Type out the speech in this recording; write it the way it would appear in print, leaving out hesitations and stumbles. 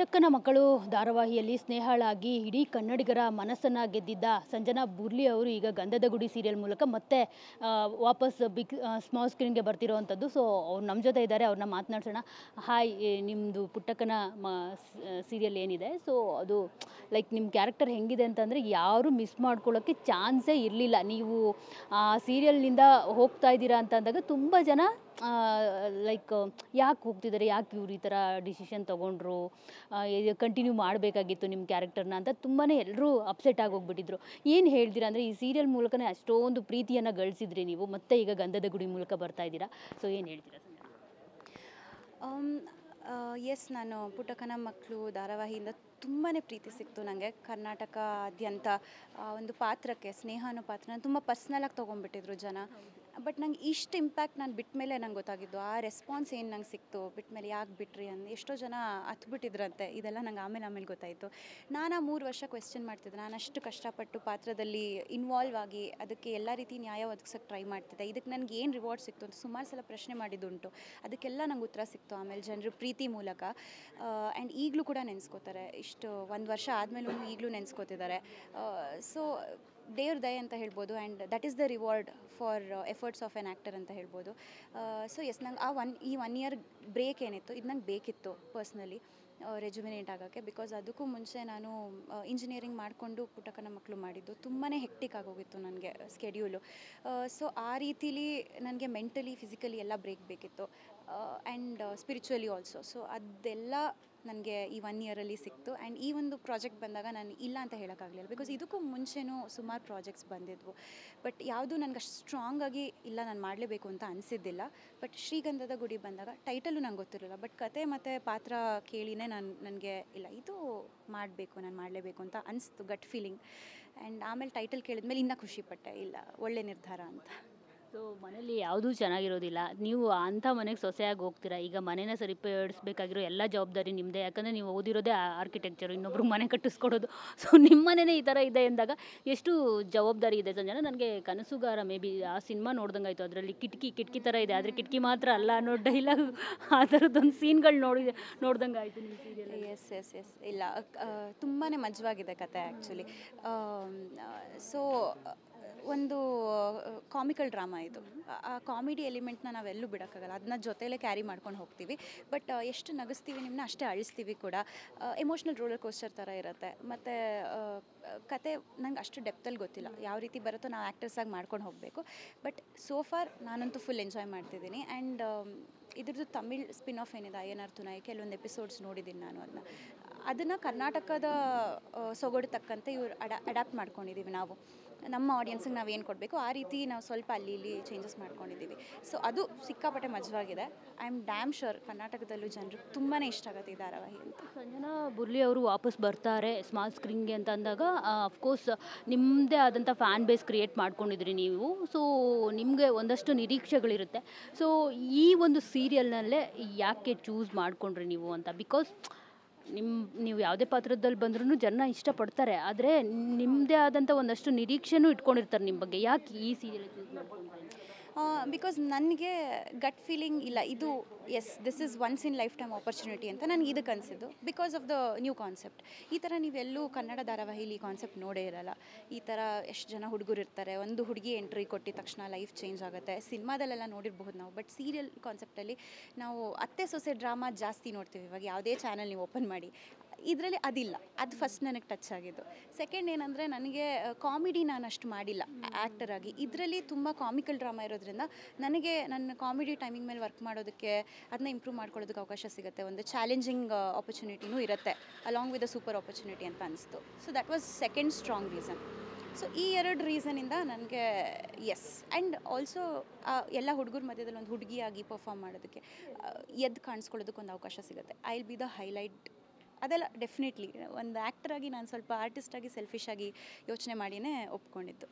ಪುಟ್ಟಕ್ಕನ ಮಕ್ಕಳು ಧಾರಾವಾಹಿಯಲ್ಲಿ ಸ್ನೇಹಳಾಗಿ ಇಡೀ ಕನ್ನಡಿಗರ ಮನಸ್ಸನ್ನು ಗೆದ್ದಿದ್ದ ಸಂಜನಾ ಬುರ್ಲಿ ಅವರು ಈಗ ಗಂಧದ ಗುಡಿ ಸೀರಿಯಲ್ ಮೂಲಕ ಮತ್ತೆ ವಾಪಸ್ ಸ್ಮಾಲ್ ಸ್ಕ್ರೀನ್ಗೆ ಬರ್ತಿರೋವಂಥದ್ದು. ಸೊ ಅವ್ರು ನಮ್ಮ ಜೊತೆ ಇದ್ದಾರೆ, ಅವ್ರನ್ನ ಮಾತನಾಡ್ಸೋಣ. ಹಾಯ್, ನಿಮ್ಮದು ಪುಟ್ಟಕ್ಕನ ಸೀರಿಯಲ್ ಏನಿದೆ, ಸೊ ಅದು ಲೈಕ್ ನಿಮ್ಮ ಕ್ಯಾರೆಕ್ಟರ್ ಹೆಂಗಿದೆ ಅಂತಂದರೆ ಯಾರೂ ಮಿಸ್ ಮಾಡ್ಕೊಳ್ಳೋಕ್ಕೆ ಚಾನ್ಸೇ ಇರಲಿಲ್ಲ. ನೀವು ಆ ಸೀರಿಯಲ್ನಿಂದ ಹೋಗ್ತಾ ಇದ್ದೀರಾ ಅಂತ ಅಂದಾಗ ತುಂಬ ಜನ ಲೈಕ್ ಯಾಕೆ ಹೋಗ್ತಿದ್ದಾರೆ, ಯಾಕೆ ಇವ್ರು ಈ ಥರ ಡಿಸಿಷನ್ ತೊಗೊಂಡ್ರು, ಕಂಟಿನ್ಯೂ ಮಾಡಬೇಕಾಗಿತ್ತು ನಿಮ್ಮ ಕ್ಯಾರೆಕ್ಟರ್ನ ಅಂತ ತುಂಬಾ ಎಲ್ಲರೂ ಅಪ್ಸೆಟ್ ಆಗೋಗ್ಬಿಟ್ಟಿದ್ರು. ಏನು ಹೇಳ್ತೀರಾ ಅಂದರೆ ಈ ಸೀರಿಯಲ್ ಮೂಲಕನೇ ಅಷ್ಟೊಂದು ಪ್ರೀತಿಯನ್ನು ಗಳಿಸಿದ್ರಿ ನೀವು, ಮತ್ತೆ ಈಗ ಗಂಧದ ಗುಡಿ ಮೂಲಕ ಬರ್ತಾ ಇದ್ದೀರಾ, ಸೊ ಏನು ಹೇಳ್ತೀರಾ? ಎಸ್, ನಾನು ಪುಟ್ಟಕ್ಕನ ಮಕ್ಕಳು ಧಾರಾವಾಹಿಯಿಂದ ತುಂಬಾ ಪ್ರೀತಿ ಸಿಕ್ತು ನನಗೆ. ಕರ್ನಾಟಕಾದ್ಯಂತ ಒಂದು ಪಾತ್ರಕ್ಕೆ, ಸ್ನೇಹ ಅನ್ನೋ ಪಾತ್ರನ ತುಂಬ ಪರ್ಸ್ನಲಾಗಿ ತೊಗೊಂಡ್ಬಿಟ್ಟಿದ್ರು ಜನ. ಬಟ್ ನಂಗೆ ಇಷ್ಟು ಇಂಪ್ಯಾಕ್ಟ್ ನಾನು ಬಿಟ್ಟ ಮೇಲೆ ನಂಗೆ ಗೊತ್ತಾಗಿದ್ದು, ಆ ರೆಸ್ಪಾನ್ಸ್ ಏನು ನಂಗೆ ಸಿಕ್ತು, ಬಿಟ್ಟ ಮೇಲೆ ಯಾಕೆ ಬಿಟ್ರಿ ಎಷ್ಟೋ ಜನ ಹತ್ಬಿಟ್ಟಿದ್ರಂತೆ. ಇದೆಲ್ಲ ನಂಗೆ ಆಮೇಲೆ ಗೊತ್ತಾಯಿತು. ನಾನು ಆ 3 ವರ್ಷ ಕ್ವೆಶ್ಚನ್ ಮಾಡ್ತಿದ್ದೆ. ನಾನು ಅಷ್ಟು ಕಷ್ಟಪಟ್ಟು ಪಾತ್ರದಲ್ಲಿ ಇನ್ವಾಲ್ವ್ ಆಗಿ ಅದಕ್ಕೆ ಎಲ್ಲ ರೀತಿ ನ್ಯಾಯ ಒದಗಿಸೋಕ್ಕೆ ಟ್ರೈ ಮಾಡ್ತಿದ್ದೆ. ಇದಕ್ಕೆ ನನಗೆ ಏನು ರಿವಾರ್ಡ್ ಸಿಕ್ತು ಅಂತ ಸುಮಾರು ಸಲ ಪ್ರಶ್ನೆ ಮಾಡಿದ್ದುಂಟು. ಅದಕ್ಕೆಲ್ಲ ನಂಗೆ ಉತ್ತರ ಸಿಕ್ತು ಆಮೇಲೆ ಜನರು ಪ್ರೀತಿ ಮೂಲಕ. ಆ್ಯಂಡ್ ಈಗಲೂ ಕೂಡ ನೆನೆಸ್ಕೋತಾರೆ. ಇಷ್ಟು 1 ವರ್ಷ ಆದಮೇಲೂ ಈಗಲೂ ನೆನೆಸ್ಕೋತಿದ್ದಾರೆ. ಸೊ ದೇವ್ರ ದಯೆ ಅಂತ ಹೇಳ್ಬೋದು. And that is the reward for efforts of N actor ಅಂತ ಹೇಳ್ಬೋದು. ಸೊ ಎಸ್, ನಂಗೆ ಈ 1 ಇಯರ್ ಬ್ರೇಕ್ ಏನಿತ್ತು, ಇದು ನಂಗೆ ಬೇಕಿತ್ತು ಪರ್ಸ್ನಲಿ ರೆಜುಮಿನೇಟ್ ಆಗೋಕ್ಕೆ. ಬಿಕಾಸ್ ಅದಕ್ಕೂ ಮುಂಚೆ ನಾನು ಇಂಜಿನಿಯರಿಂಗ್ ಮಾಡಿಕೊಂಡು ಪುಟ್ಟಕ್ಕನ ಮಕ್ಕಳು ಮಾಡಿದ್ದು. ತುಂಬಾ ಹೆಕ್ಟಿಕ್ ಆಗೋಗಿತ್ತು ನನಗೆ ಸ್ಕೆಡ್ಯೂಲು. ಸೊ ಆ ರೀತಿಲಿ ನನಗೆ ಮೆಂಟಲಿ, ಫಿಸಿಕಲಿ ಎಲ್ಲ ಬ್ರೇಕ್ ಬೇಕಿತ್ತು. And spiritually also. ಸೊ ಅದೆಲ್ಲ ನನಗೆ ಈ 1 ಇಯರಲ್ಲಿ ಸಿಕ್ತು. ಆ್ಯಂಡ್ ಈ ಒಂದು ಪ್ರಾಜೆಕ್ಟ್ ಬಂದಾಗ ನಾನು ಇಲ್ಲ ಅಂತ ಹೇಳೋಕ್ಕಾಗಲಿಲ್ಲ. ಬಿಕಾಸ್ ಇದಕ್ಕೂ ಮುಂಚೆನೂ ಸುಮಾರು ಪ್ರಾಜೆಕ್ಟ್ಸ್ ಬಂದಿದ್ವು. ಬಟ್ ಯಾವುದೂ ನನಗೆ ಅಷ್ಟು ಸ್ಟ್ರಾಂಗಾಗಿ ಇಲ್ಲ ನಾನು ಮಾಡಲೇಬೇಕು ಅಂತ ಅನಿಸಿದ್ದಿಲ್ಲ. ಬಟ್ ಶ್ರೀಗಂಧದ ಗುಡಿ ಬಂದಾಗ ಟೈಟಲು ನಂಗೆ ಗೊತ್ತಿರಲಿಲ್ಲ. ಬಟ್ ಕತೆ ಮತ್ತು ಪಾತ್ರ ಕೇಳಿನೇ ನನಗೆ ಇಲ್ಲ, ಇದು ಮಾಡಬೇಕು, ನಾನು ಮಾಡಲೇಬೇಕು ಅಂತ ಅನಿಸ್ತು, ಗಟ್ ಫೀಲಿಂಗ್. ಆ್ಯಂಡ್ ಆಮೇಲೆ ಟೈಟಲ್ ಕೇಳಿದ್ಮೇಲೆ ಇನ್ನೂ ಖುಷಿಪಟ್ಟೆ, ಇಲ್ಲ ಒಳ್ಳೆ ನಿರ್ಧಾರ ಅಂತ. ಸೊ ಮನೇಲಿ ಯಾವುದೂ ಚೆನ್ನಾಗಿರೋದಿಲ್ಲ, ನೀವು ಅಂಥ ಮನೆಗೆ ಸೊಸೆಯಾಗಿ ಹೋಗ್ತೀರಾ. ಈಗ ಮನೇನ ಸರಿಪಡಿಸ್ಬೇಕಾಗಿರೋ ಎಲ್ಲ ಜವಾಬ್ದಾರಿ ನಿಮ್ಮದೇ. ಯಾಕಂದರೆ ನೀವು ಓದಿರೋದೇ ಆರ್ಕಿಟೆಕ್ಚರು, ಇನ್ನೊಬ್ರಿಗೆ ಮನೆ ಕಟ್ಟಿಸ್ಕೊಡೋದು. ಸೊ ನಿಮ್ಮ ಮನೆಯೇ ಈ ಥರ ಇದೆ ಎಂದಾಗ ಎಷ್ಟು ಜವಾಬ್ದಾರಿ ಇದೆ ಸಂಜನಾ. ನನಗೆ ಕನಸುಗಾರ ಮೇ ಬಿ ಆ ಸಿನಿಮಾ ನೋಡ್ದಂಗೆ ಆಯಿತು. ಅದರಲ್ಲಿ ಕಿಟಕಿ ಥರ ಇದೆ, ಆದರೆ ಕಿಟಕಿ ಮಾತ್ರ ಅಲ್ಲ ಅನ್ನೋ ಡೈಲಾಗ್, ಆ ಥರದ್ದೊಂದು ಸೀನ್ಗಳು ನೋಡ್ದಂಗೆ ಆಯಿತು ನಿಮ್ಮ ಸೀರಿಯಲ್. ಎಸ್ ಇಲ್ಲ, ತುಂಬಾ ಮಜವಾಗಿದೆ ಕತೆ ಆ್ಯಕ್ಚುಲಿ. ಸೊ ಒಂದು ಕಾಮಿಕಲ್ ಡ್ರಾಮಾ ಇದು. ಆ ಕಾಮಿಡಿ ಎಲಿಮೆಂಟ್ನ ನಾವೆಲ್ಲೂ ಬಿಡೋಕ್ಕಾಗಲ್ಲ, ಅದನ್ನ ಜೊತೆಲೇ ಕ್ಯಾರಿ ಮಾಡ್ಕೊಂಡು ಹೋಗ್ತೀವಿ. ಬಟ್ ಎಷ್ಟು ನಗಿಸ್ತೀವಿ ನಿಮ್ಮನ್ನ ಅಷ್ಟೇ ಅಳಿಸ್ತೀವಿ ಕೂಡ. ಎಮೋಷ್ನಲ್ ರೋಲರ್ ಕೋಸ್ಟರ್ ಥರ ಇರುತ್ತೆ. ಮತ್ತು ಕತೆ ನಂಗೆ ಅಷ್ಟು ಡೆಪ್ತಲ್ಲಿ ಗೊತ್ತಿಲ್ಲ, ಯಾವ ರೀತಿ ಬರುತ್ತೋ ನಾವು ಆ್ಯಕ್ಟರ್ಸಾಗಿ ಮಾಡ್ಕೊಂಡು ಹೋಗಬೇಕು. ಬಟ್ ಸೋ ಫಾರ್ ನಾನಂತೂ ಫುಲ್ ಎಂಜಾಯ್ ಮಾಡ್ತಿದ್ದೀನಿ. ಆ್ಯಂಡ್ ಇದ್ರದ್ದು ತಮಿಳ್ ಸ್ಪಿನ್ ಆಫ್ ಏನಿದೆ, ಅಯ್ಯನಾರ್ ತುನೈ, ಕೆಲವೊಂದು ಎಪಿಸೋಡ್ಸ್ ನೋಡಿದ್ದೀನಿ ನಾನು. ಅದನ್ನು ಕರ್ನಾಟಕದ ಸೊಗಡು ತಕ್ಕಂತೆ ಇವ್ರು ಅಡ್ಯಾಪ್ಟ್ ಮಾಡ್ಕೊಂಡಿದ್ದೀವಿ ನಾವು. ನಮ್ಮ ಆಡಿಯನ್ಸಿಗೆ ನಾವು ಏನು ಕೊಡಬೇಕು ಆ ರೀತಿ ನಾವು ಸ್ವಲ್ಪ ಅಲ್ಲಿ ಇಲ್ಲಿ ಚೇಂಜಸ್ ಮಾಡ್ಕೊಂಡಿದ್ದೀವಿ. ಸೊ ಅದು ಸಿಕ್ಕಾಪಟ್ಟೆ ಮಜವಾಗಿದೆ. ಐ ಆಮ್ ಡ್ಯಾಮ್ ಶ್ಯೂರ್ ಕರ್ನಾಟಕದಲ್ಲೂ ಜನರಿಗೆ ತುಂಬಾ ಇಷ್ಟ ಆಗುತ್ತೆ ಈ ಧಾರಾವಾಹಿ ಅಂತ. ಸಂಜನಾ ಬುರ್ಲಿ ಅವರು ವಾಪಸ್ ಬರ್ತಾರೆ ಸ್ಮಾಲ್ ಸ್ಕ್ರೀನ್ಗೆ ಅಂತ ಅಂದಾಗ ಅಫ್ಕೋರ್ಸ್ ನಿಮ್ಮದೇ ಆದಂಥ ಫ್ಯಾನ್ ಬೇಸ್ ಕ್ರಿಯೇಟ್ ಮಾಡ್ಕೊಂಡಿದ್ರಿ ನೀವು. ಸೊ ನಿಮಗೆ ಒಂದಷ್ಟು ನಿರೀಕ್ಷೆಗಳಿರುತ್ತೆ. ಸೊ ಈ ಒಂದು ಸೀರಿಯಲ್ನಲ್ಲೇ ಯಾಕೆ ಚೂಸ್ ಮಾಡಿಕೊಂಡ್ರಿ ನೀವು ಅಂತ? ಬಿಕಾಸ್ ನೀವು ಯಾವುದೇ ಪಾತ್ರದಲ್ಲಿ ಬಂದ್ರೂ ಜನ ಇಷ್ಟಪಡ್ತಾರೆ, ಆದರೆ ನಿಮ್ಮದೇ ಆದಂಥ ಒಂದಷ್ಟು ನಿರೀಕ್ಷೆನೂ ಇಟ್ಕೊಂಡಿರ್ತಾರೆ ನಿಮ್ಮ ಬಗ್ಗೆ. ಯಾಕೆ ಈ ಸೀರಿಯಲ್ ಚೂಸ್ ಮಾಡ್ಕೊಂಡ್ರಿ? ಬಿಕಾಸ್ ನನಗೆ ಗಟ್ ಫೀಲಿಂಗ್ ಇಲ್ಲ, ಇದು yes this is once in life time opportunity ಅಂತ ನನಗೆ ಇದಕ್ಕೆ ಅನಿಸಿದ್ದು. Because of the new concept. ಈ ಥರ ನೀವೆಲ್ಲೂ ಕನ್ನಡ ಧಾರಾವಾಹಿಲಿ ಈ ಕಾನ್ಸೆಪ್ಟ್ ನೋಡೇ ಇರಲ್ಲ. ಈ ಥರ ಎಷ್ಟು ಜನ ಹುಡುಗರು ಇರ್ತಾರೆ, ಒಂದು ಹುಡುಗಿ ಎಂಟ್ರಿ ಕೊಟ್ಟಿದ ತಕ್ಷಣ ಲೈಫ್ ಚೇಂಜ್ ಆಗುತ್ತೆ. ಸಿನಿಮಾದಲ್ಲೆಲ್ಲ ನೋಡಿರ್ಬಹುದು ನಾವು. ಬಟ್ ಸೀರಿಯಲ್ ಕಾನ್ಸೆಪ್ಟಲ್ಲಿ ನಾವು ಅತ್ತೆ ಸೊಸೆ ಡ್ರಾಮಾ ಜಾಸ್ತಿ ನೋಡ್ತೀವಿ. ಇವಾಗ ಯಾವುದೇ ಚಾನಲ್ ನೀವು ಓಪನ್ ಮಾಡಿ, ಇದರಲ್ಲಿ ಅದಿಲ್ಲ. ಅದು ಫಸ್ಟ್ ನನಗೆ ಟಚ್ ಆಗಿದ್ದು. ಸೆಕೆಂಡ್ ಏನಂದರೆ, ನನಗೆ ಕಾಮಿಡಿ ನಾನು ಅಷ್ಟು ಮಾಡಿಲ್ಲ ಆ್ಯಕ್ಟರ್ ಆಗಿ. ಇದರಲ್ಲಿ ತುಂಬ ಕಾಮಿಕಲ್ ಡ್ರಾಮಾ ಇರೋದ್ರಿಂದ ನನಗೆ ನನ್ನ ಕಾಮಿಡಿ ಟೈಮಿಂಗ್ ಮೇಲೆ ವರ್ಕ್ ಮಾಡೋದಕ್ಕೆ, ಅದನ್ನ ಇಂಪ್ರೂವ್ ಮಾಡ್ಕೊಳ್ಳೋದಕ್ಕೆ ಅವಕಾಶ ಸಿಗುತ್ತೆ. ಒಂದು ಚಾಲೆಂಜಿಂಗ್ ಆಪರ್ಚುನಿಟಿನೂ ಇರುತ್ತೆ along with a super opportunity ಅಂತ ಅನಿಸ್ತು. So that was second strong reason. So ಈ 2 ರೀಸನಿಂದ ನನಗೆ ಎಸ್. ಆ್ಯಂಡ್ ಆಲ್ಸೋ ಎಲ್ಲ ಹುಡುಗರ ಮಧ್ಯದಲ್ಲಿ ಒಂದು ಹುಡುಗಿಯಾಗಿ ಪರ್ಫಾರ್ಮ್ ಮಾಡೋದಕ್ಕೆ, ಎದ್ದು ಕಾಣಿಸ್ಕೊಳ್ಳೋದಕ್ಕೆ ಒಂದು ಅವಕಾಶ ಸಿಗುತ್ತೆ. I will be the highlight. ಅದೆಲ್ಲ ಡೆಫಿನೆಟ್ಲಿ ಒಂದು ಆ್ಯಕ್ಟರಾಗಿ ನಾನು ಸ್ವಲ್ಪ ಆರ್ಟಿಸ್ಟಾಗಿ ಸೆಲ್ಫಿಶಾಗಿ ಯೋಚನೆ ಮಾಡಿಯೇ ಒಪ್ಕೊಂಡಿದ್ದು.